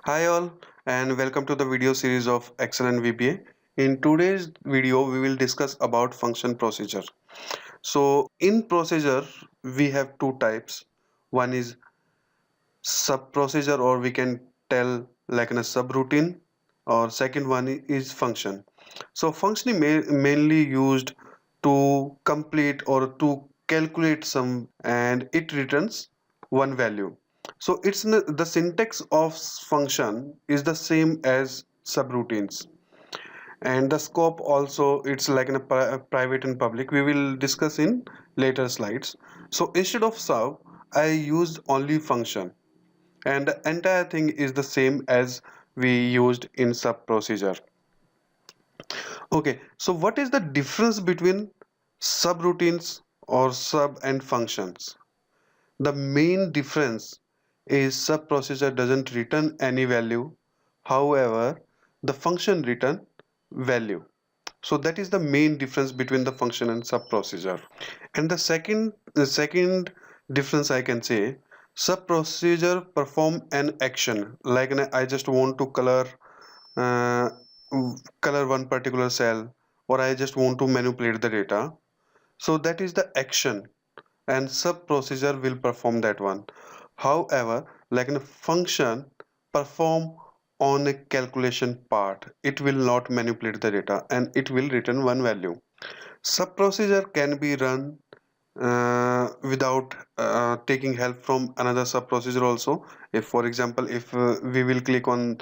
Hi all and welcome to the video series of Excel and VBA. In today's video we will discuss about function procedure. So in procedure we have two types. One is sub procedure or we can tell like in a subroutine, or second one is function. So function is mainly used to complete or to calculate some and it returns one value. So the syntax of function is the same as subroutines, and the scope also it's like in a private and public. We will discuss in later slides. So instead of sub, I used only function, and the entire thing is the same as we used in sub procedure. Okay, so what is the difference between subroutines or sub and functions? The main difference is sub procedure doesn't return any value. However, the function return value. So that is the main difference between the function and sub procedure. And the second difference I can say, sub procedure perform an action like I just want to uh, color one particular cell, or I just want to manipulate the data. So that is the action, and sub procedure will perform that one. However, like in a function perform on a calculation part, it will not manipulate the data and it will return one value. Sub procedure can be run without taking help from another sub procedure also. If for example, if we will click on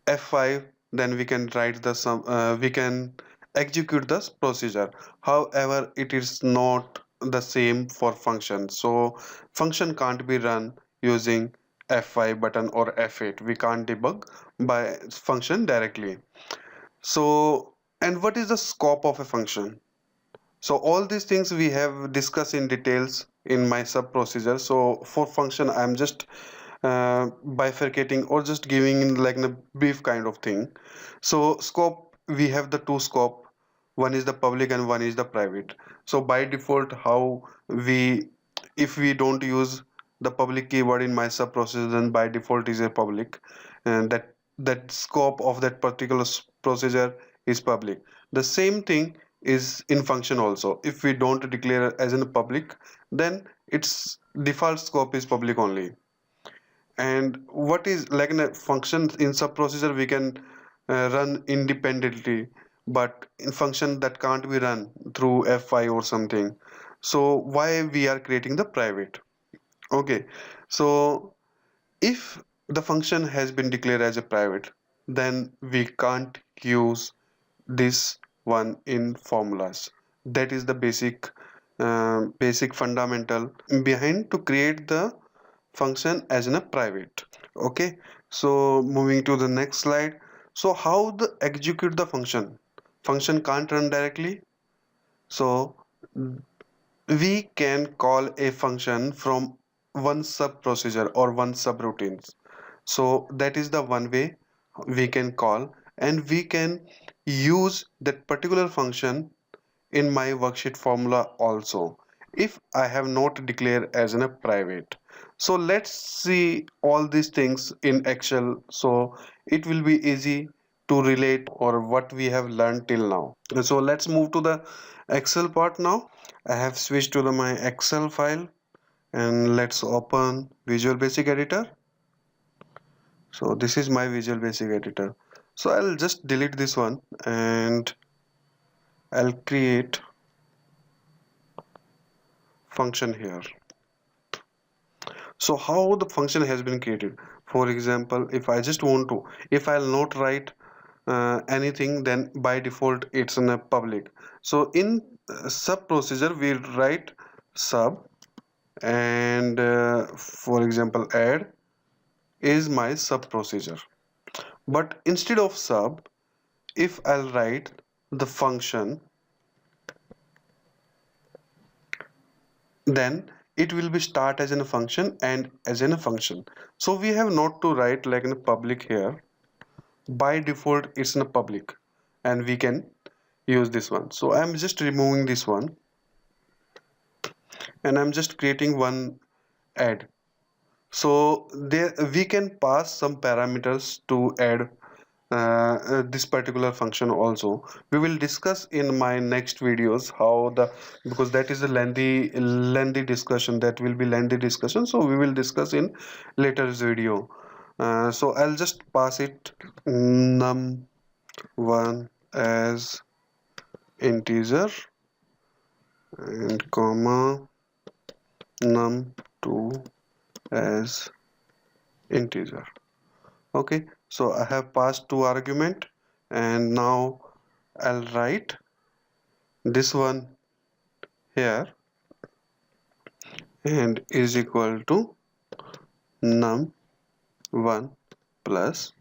F5, then we can write the sum, we can execute this procedure. However, it is not the same for function. So function can't be run using F5 button or F8. We can't debug by function directly. So, and what is the scope of a function? So all these things we have discussed in details in my sub procedure. So for function, I'm just bifurcating or just giving like a brief kind of thing. So scope, we have the two scope. One is the public and one is the private. So by default, how we, if we don't use the public keyword in my sub procedure, then by default is a public, and that scope of that particular procedure is public. The same thing is in function also. If we don't declare as in public, then its default scope is public only. And what is like in a function in sub procedure we can run independently, but in function that can't be run through F5 or something. So why we are creating the private? Okay, so if the function has been declared as a private, then we can't use this one in formulas. That is the basic fundamental behind to create the function as in a private. Okay, so moving to the next slide. So how the execute the function can't run directly. So we can call a function from one sub procedure or one subroutines. So that is the one way we can call, and we can use that particular function in my worksheet formula also if I have not declared as in a private. So let's see all these things in Excel, so it will be easy to relate or what we have learned till now. So let's move to the Excel part now. I have switched to my Excel file, and let's open Visual Basic Editor. So this is my Visual Basic Editor. So I'll just delete this one and I'll create function here. So how the function has been created? For example, if I just want to, if I'll not write anything, then by default it's in a public. So in sub procedure we write sub, and for example add is my sub procedure. But instead of sub, if I'll write the function, then it will be start as in a function and as in a function. So we have not to write like in a public here. By default it's in a public, and we can use this one. So I'm just removing this one, and I'm just creating one add. So there we can pass some parameters to add this particular function also. We will discuss in my next videos how the, because that is a lengthy discussion, that will be lengthy discussion, so we will discuss in later video. So I'll just pass it num1 as integer and comma num2 as integer. Okay, so I have passed two argument, and now I'll write this one here, and is equal to num1 plus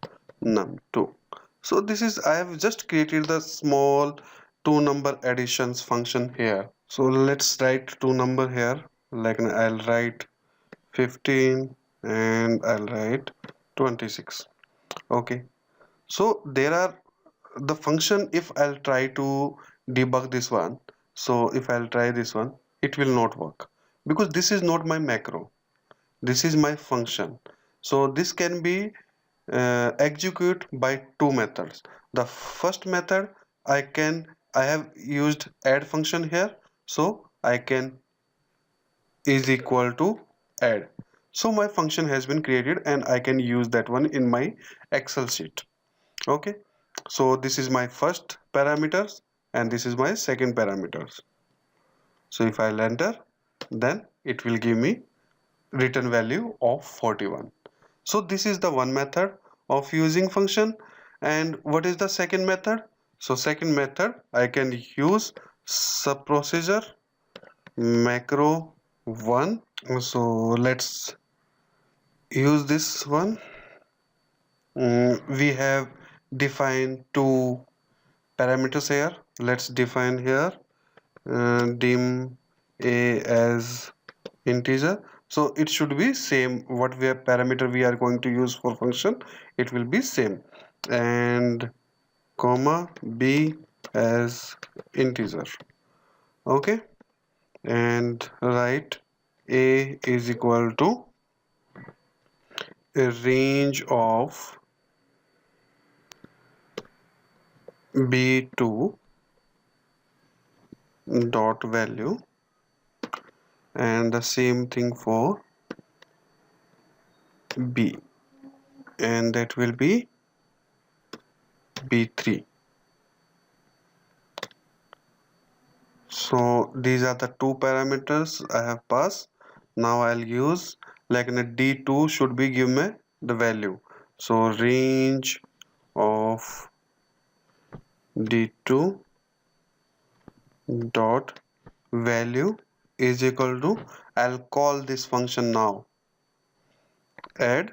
num2. So this is, I have just created the small two number additions function here. So let's write two number here, like I'll write 15 and I'll write 26. Okay, so there are the function, if I'll try to debug this one, so if I'll try this one, it will not work because this is not my macro, this is my function. So this can be execute by two methods. The first method, I have used add function here, so I can is equal to add. So my function has been created and I can use that one in my Excel sheet. Okay, so this is my first parameters and this is my second parameters. So if I'll enter, then it will give me return value of 41. So this is the one method of using function. And what is the second method? So second method, I can use subprocedure macro 1. So let's use this one. We have defined two parameters here. Let's define here dim a as integer, so it should be same what we are parameter we are going to use for function, it will be same, and comma b as integer. Okay, and write a is equal to a range of b2 dot value, and the same thing for b, and that will be b3. So these are the two parameters I have passed. Now I'll use, like in a d2 should be give me the value, so range of d2 dot value is equal to, I'll call this function now add,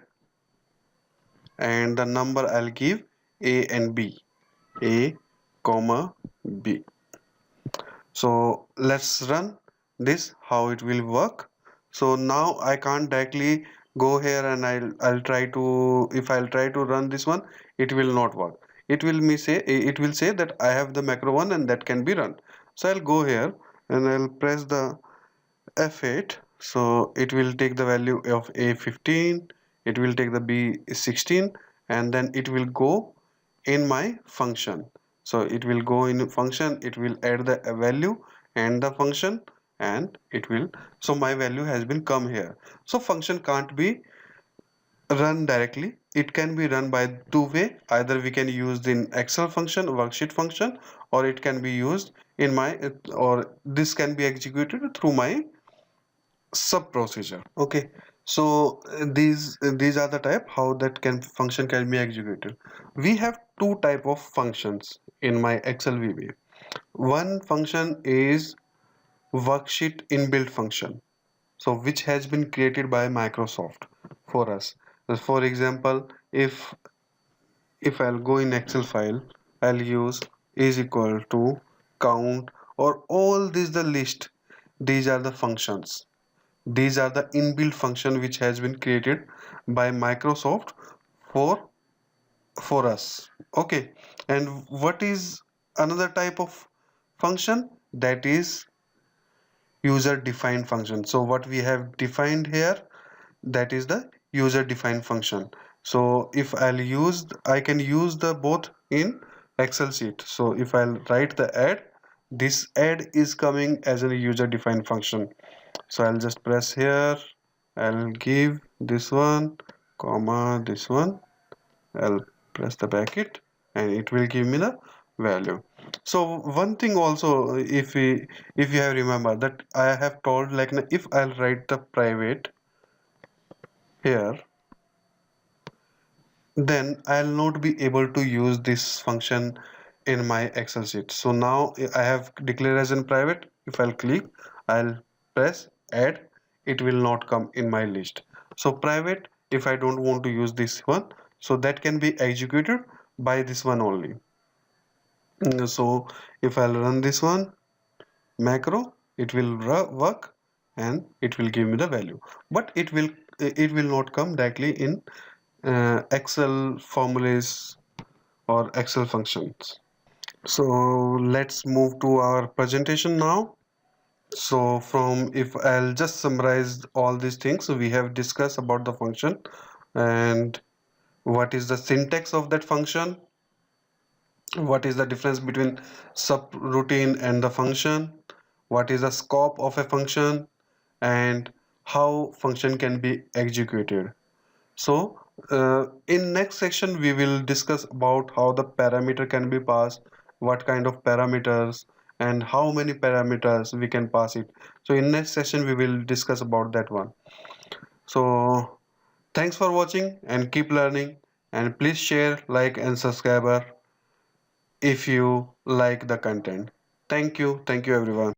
and the number I'll give a and b, a comma b. So let's run this, how it will work. So now I can't directly go here and I'll try to, if I'll try to run this one, it will not work. It will say that I have the macro one and that can be run. So I'll go here and I'll press the F8. So it will take the value of A15, it will take the B16, and then it will go in my function. So it will go in function, it will add the value and the function, and it will, so my value has been come here. So function can't be run directly, it can be run by two way, either we can use the Excel function, worksheet function, or it can be used in my, or this can be executed through my sub procedure. Okay, so these are the type how that can function can be executed. We have two type of functions in my Excel VBA. One function is worksheet inbuilt function, so which has been created by Microsoft for us. For example, if I'll go in Excel file, I'll use is equal to count, or all these the list, these are the functions, these are the inbuilt function which has been created by Microsoft for us. Okay, and what is another type of function? That is user defined function. So what we have defined here, that is the user defined function. So if I can use the both in Excel sheet. So if I'll write the add, this add is coming as a user defined function. So I'll just press here, I'll give this one comma this one, I'll press the bracket, and it will give me the value. So one thing also, if you have remember that I have told like if I'll write the private here, then I'll not be able to use this function in my Excel sheet. So now I have declared as in private. If I'll click, I'll press add, it will not come in my list. So private, if I don't want to use this one, so that can be executed by this one only. So if I'll run this one macro, it will work and it will give me the value, but it will not come directly in Excel formulas or Excel functions. So let's move to our presentation now. So from if I'll just summarize all these things, so we have discussed about the function and what is the syntax of that function, what is the difference between subroutine and the function, what is the scope of a function, and how function can be executed. So in next section we will discuss about how the parameter can be passed, what kind of parameters, and how many parameters we can pass it. So in next session we will discuss about that one. So thanks for watching and keep learning, and please share, like and subscribe if you like the content. Thank you everyone.